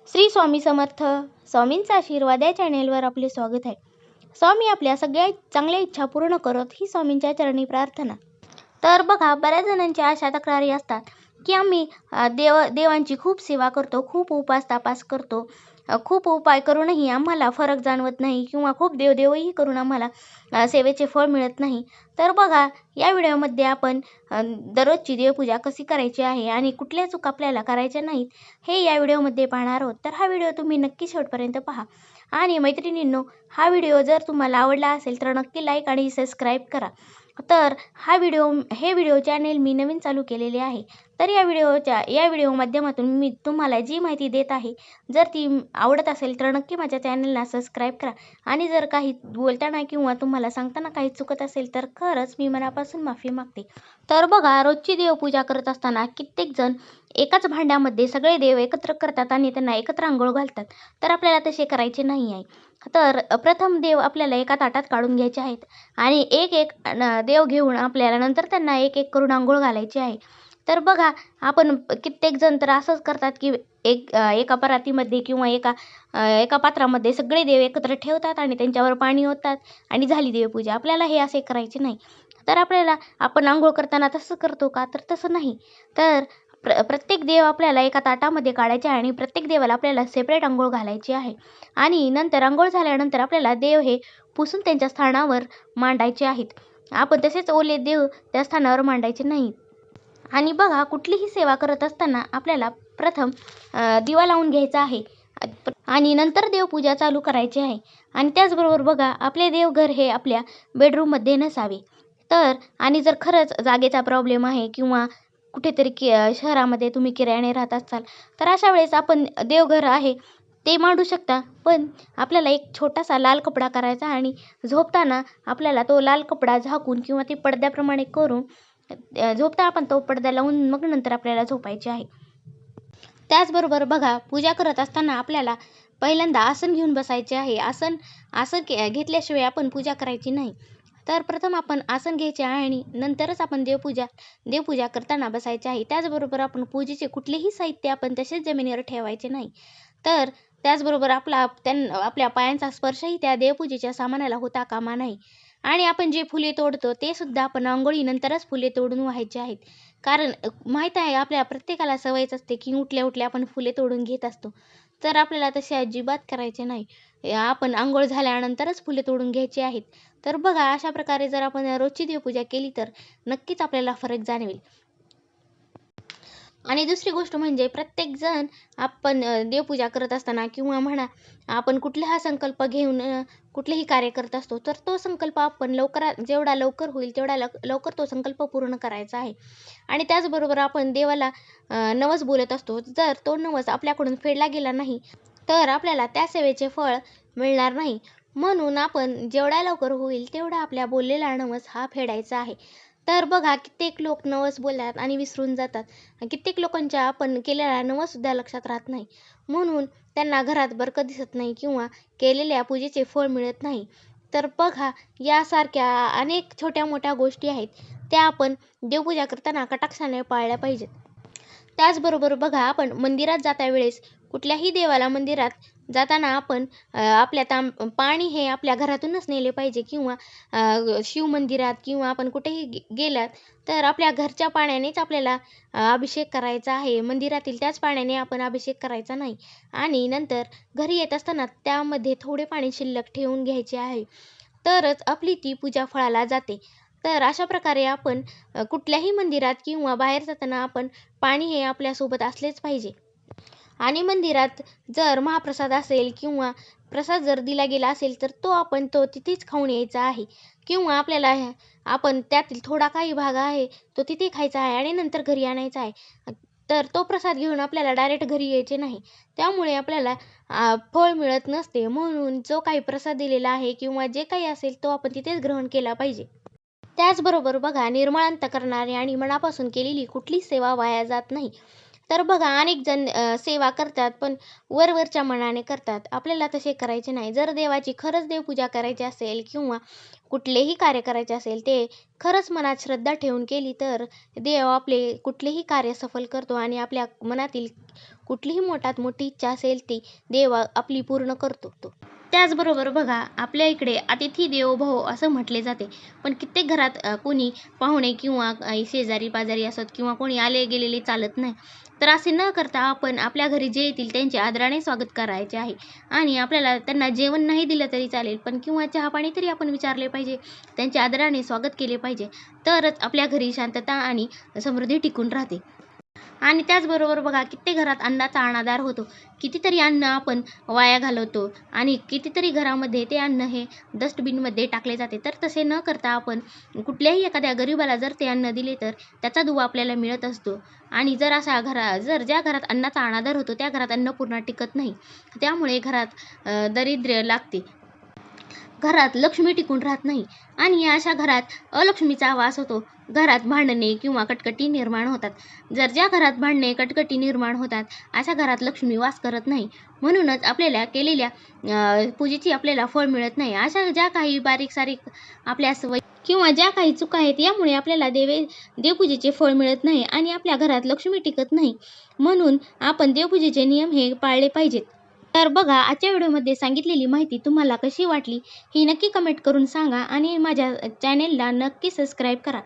श्री स्वामी समर्थ. स्वामींचा आशीर्वाद या चॅनेलवर आपले स्वागत आहे. स्वामी आपल्या सगळ्या चांगल्या इच्छा पूर्ण करत ही स्वामींच्या चरणी प्रार्थना. तर बघा, बऱ्याच जणांच्या अशा तक्रारी असतात की आम्ही देवांची खूप सेवा करतो, खूप उपास तापास करतो, खूप उपाय करूनही आम्हाला फरक जाणवत नाही किंवा खूप देवदेवही करून आम्हाला सेवेचे फळ मिळत नाही. तर बघा, या व्हिडिओमध्ये आपण दररोजची देवपूजा कशी करायची आहे आणि कुठल्या चूक आपल्याला करायच्या नाहीत हे या व्हिडिओमध्ये पाहणार आहोत. तर हा व्हिडिओ तुम्ही नक्की शेवटपर्यंत पहा. आणि मैत्रिणींनो, हा व्हिडिओ जर तुम्हाला आवडला असेल तर नक्की लाईक आणि सबस्क्राईब करा. तर हे व्हिडिओ चॅनेल मी नवीन चालू केलेले आहे. तर या व्हिडिओ माध्यमातून मी तुम्हाला जी माहिती देत आहे, जर ती आवडत असेल तर नक्की माझ्या चॅनलला सबस्क्राईब करा. आणि जर काही बोलताना किंवा तुम्हाला सांगताना काही चुकत असेल तर खरंच मी मनापासून माफी मागते. तर बघा, रोजची देवपूजा करत असताना कित्येक जण एकाच भांड्यामध्ये सगळे देव एकत्र करतात आणि त्यांना एकत्र अंघोळ घालतात. तर आपल्याला तसे करायचे नाही आहे. तर प्रथम देव आपल्याला एका ताटात काढून घ्यायचे आहेत आणि एक एक देव घेऊन आपल्याला नंतर त्यांना एक एक करून अंघोळ घालायची आहे. तर बघा, आपण कित्येक जण तर असंच करतात की एका परातीमध्ये किंवा एका पात्रामध्ये सगळे देव एकत्र ठेवतात आणि त्यांच्यावर पाणी ओततात आणि झाली देवपूजा. आपल्याला हे असे करायचे नाही. तर आपण अंघोळ करताना तसं करतो का? तर तसं नाही. तर प्रत्येक देव आपल्याला एका ताटामध्ये काढायचे आहे आणि प्रत्येक देवाला आपल्याला सेपरेट अंघोळ घालायची आहे. आणि नंतर अंघोळ झाल्यानंतर आपल्याला देव हे पुसून त्यांच्या स्थानावर मांडायचे आहेत. आपण तसेच ओले देव त्या स्थानावर मांडायचे नाहीत. आणि बघा, कुठलीही सेवा करत असताना आपल्याला प्रथम दिवा लावून घ्यायचा आहे आणि नंतर देवपूजा चालू करायची आहे. आणि त्याचबरोबर बघा, आपले देवघर हे आपल्या बेडरूममध्ये नसावे. आणि जर खरंच जागेचा प्रॉब्लेम आहे किंवा कुठेतरी शहरामध्ये तुम्ही किरायाने राहत असाल तर अशा वेळेस आपण देवघर आहे ते मांडू शकता. पण आपल्याला एक छोटासा लाल कपडा करायचा आणि झोपताना आपल्याला तो लाल कपडा झाकून किंवा ते पडद्याप्रमाणे करून झोपता आपण तो पडदा लावून मग नंतर आपल्याला झोपायचे आहे. त्याचबरोबर बघा, पूजा करत असताना आपल्याला पहिल्यांदा आसन घेऊन बसायचे आहे. आसन घेतल्याशिवाय आपण पूजा करायची नाही. तर प्रथम आपण आसन घ्यायचे आहे आणि नंतरच आपण देवपूजा करताना बसायचे आहे. त्याचबरोबर आपण पूजेचे कुठलेही साहित्य आपण तसेच जमिनीवर ठेवायचे नाही. तर त्याचबरोबर आपल्या पायांचा स्पर्शही त्या देवपूजेच्या सामानाला होता कामा नाही. आणि आपण जे फुले तोडतो ते सुद्धा आपण अंघोळीनंतरच फुले तोडून व्हायचे आहेत. कारण माहीत आहे, आपल्या प्रत्येकाला सवयच असते की उठल्या उठल्या आपण फुले तोडून घेत असतो. तर आपल्याला तसे अजिबात करायचे नाही. आपण अंघोळ झाल्यानंतरच फुले तोडून घ्यायची आहेत. तर बघा, अशा प्रकारे जर आपण रोजची देवपूजा केली तर नक्कीच आपल्याला फरक जाणवेल. आणि दुसरी गोष्ट म्हणजे प्रत्येकजण आपण देवपूजा करत असताना किंवा म्हणा आपण कुठलाही संकल्प घेऊन कुठलेही कार्य करत असतो, तर तो संकल्प आपण जेवढा लवकर होईल तेवढा लवकर तो संकल्प पूर्ण करायचा आहे. आणि त्याचबरोबर आपण देवाला नवस बोलत असतो. जर तो नवस आपल्याकडून फेडला गेला नाही तर आपल्याला त्या सेवेचे फळ मिळणार नाही. म्हणून आपण जेवढ्या लवकर होईल तेवढा आपल्या बोललेला नवस हा फेडायचा आहे. तर बघा, कित्येक लोक नवस बोलतात आणि विसरून जातात. कित्येक लोकांच्या आपण केलेला नवससुद्धा लक्षात राहत नाही. म्हणून त्यांना घरात बरकत दिसत नाही किंवा केलेल्या पूजेचे फळ मिळत नाही. तर बघा, यासारख्या अनेक छोट्या मोठ्या गोष्टी आहेत, त्या आपण देवपूजा करताना कटाक्षाने पाळल्या पाहिजेत. त्याचबरोबर बघा, आपण मंदिरात जाता वेळेस कुठल्याही देवाला मंदिरात जाताना आपण पाणी हे आपल्या घरातूनच नेले पाहिजे किंवा शिवमंदिरात किंवा आपण कुठेही गेलात तर आपल्या घरच्या पाण्यानेच आपल्याला अभिषेक करायचा आहे. मंदिरातील त्याच पाण्याने आपण अभिषेक करायचा नाही. आणि नंतर घरी येत असताना त्यामध्ये थोडे पाणी शिल्लक ठेवून घ्यायचे आहे. तरच आपली ती पूजा फळाला जाते. तर अशा प्रकारे आपण कुठल्याही मंदिरात किंवा बाहेर जाताना आपण पाणी हे आपल्यासोबत असलेच पाहिजे. आणि मंदिरात जर महाप्रसाद असेल किंवा प्रसाद जर दिला गेला असेल तर आपण तिथेच खाऊन यायचा आहे किंवा आपण त्यातील थोडा काही भाग आहे तो तिथे खायचा आहे आणि नंतर घरी आणायचा आहे. तर तो प्रसाद घेऊन आपल्याला डायरेक्ट घरी यायचे नाही. त्यामुळे आपल्याला फळ मिळत नसते. म्हणून जो काही प्रसाद दिलेला आहे किंवा जे काही असेल तो आपण तिथेच ग्रहण केला पाहिजे. त्याचबरोबर बघा, निर्मळ करणारी आणि मनापासून केलेली कुठली सेवा वाया जात नाही. तर बघा, अनेक जण सेवा करतात पण वरवरच्या मनाने करतात. आपल्याला तसे करायचे नाही. जर देवाची खरंच देवपूजा करायची असेल किंवा कुठलेही कार्य करायचे असेल ते खरंच मनात श्रद्धा ठेवून केली तर देव आपले कुठलेही कार्य सफल करतो आणि आपल्या मनातील कुठलीही मोठात मोठी इच्छा असेल ती देव आपली पूर्ण करतो. त्याचबरोबर बघा, आपल्या इकडे अतिथी देवो भव असं म्हटले जाते. पण कित्येक घरात कोणी पाहुणे किंवा शेजारी पाजारी असत किंवा कोणी आले गेलेले चालत नाही. तर असे न करता आपण आपल्या घरी जे येतील त्यांचे आदराने स्वागत करायचे आहे. आणि आपल्याला त्यांना जेवण नाही दिलं तरी चालेल, पण किंवा चहा पाणी तरी आपण विचारले पाहिजे. त्यांचे आदराने स्वागत केले पाहिजे. तरच आपल्या घरी शांतता आणि समृद्धी टिकून राहते. आणि त्याचबरोबर बघा, कित्येक घरात अन्नाचा अनादर होतो. कितीतरी अन्न आपण वाया घालवतो आणि कितीतरी घरामध्ये ते अन्न हे डस्टबिनमध्ये टाकले जाते. तर तसे न करता आपण कुठल्याही एखाद्या गरीबाला जर ते अन्न दिले तर त्याचा दुवा आपल्याला मिळत असतो. आणि जर ज्या घरात अन्नाचा अनादर होतो त्या घरात अन्नपूर्णा टिकत नाही. त्यामुळे घरात दारिद्र्य लागते. घरात लक्ष्मी टिकून राहत नाही आणि अशा घरात अलक्ष्मीचा वास होतो. घरात भांडणे किंवा कटकटी निर्माण होतात. ज्या घरात भांडणे, कटकटी निर्माण होतात अशा घरात लक्ष्मी वास करत नाही. म्हणूनच आपल्याला केलेल्या पूजेची आपल्याला फळ मिळत नाही. अशा ज्या काही बारीक-सारीक आपल्या सवयी किंवा ज्या काही चुका आहेत यामुळे आपल्याला देवपूजेचे फळ मिळत नाही आणि आपल्या घरात लक्ष्मी टिकत नाही. म्हणून आपण देवपूजेचे नियम हे पाळले पाहिजेत. तर बघा, आजच्या व्हिडिओमध्ये सांगितलेली माहिती तुम्हाला कशी वाटली ही नक्की कमेंट करून सांगा आणि माझ्या चॅनेलला नक्की सबस्क्राईब करा.